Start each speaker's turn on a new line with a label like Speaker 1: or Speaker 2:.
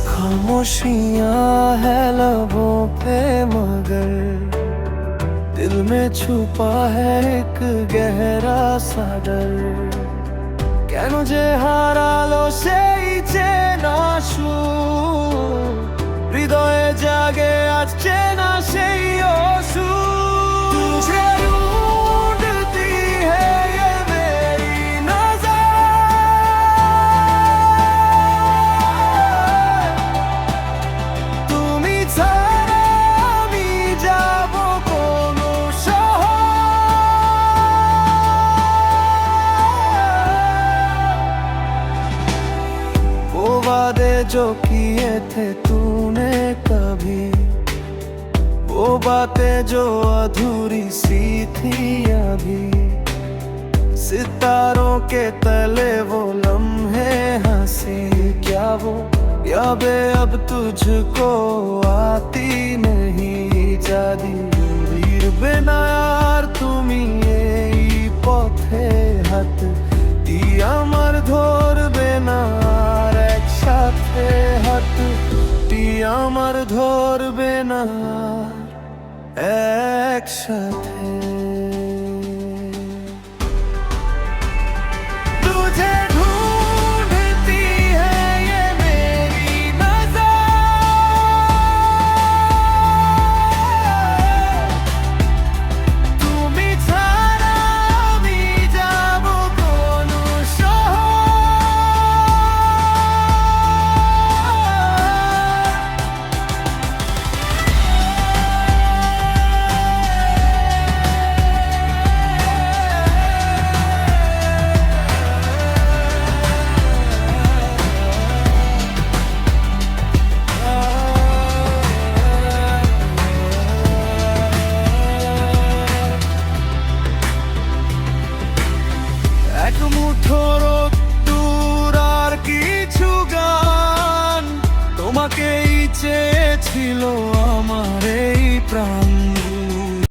Speaker 1: खामोशियां है लबों पे मगर दिल में छुपा है एक गहरा सा डर। কেন যে হারালো সেই চেনা সুর, হৃদয়ে জাগে আজ চেনা সেই অসুর। तुझे ढूंढती है ये मेरी नजर, তুমি ছাড়া আমি যাব কোন वो वादे जो किए थे तूने कभी, वो बातें जो अधूरी सी थी अभी, सितारों के तले वो लम्हे हंसी, क्या वो यादें अब तुझको आती नहीं जादी ফিরবে না আর তুমি এই পথে হাত দিয়ে আমার ধরবে না আর একসাথে হাত দিয়ে আমার ধরবে না একসাথে। तुझे ढूंढती है ये मेरी नजर, তুমি ছাড়া আমি যাব কোন এক মুঠো রোদ্দুর আর কিছু গান, তোমাকেই চেয়েছিল আমার এই প্রাণ।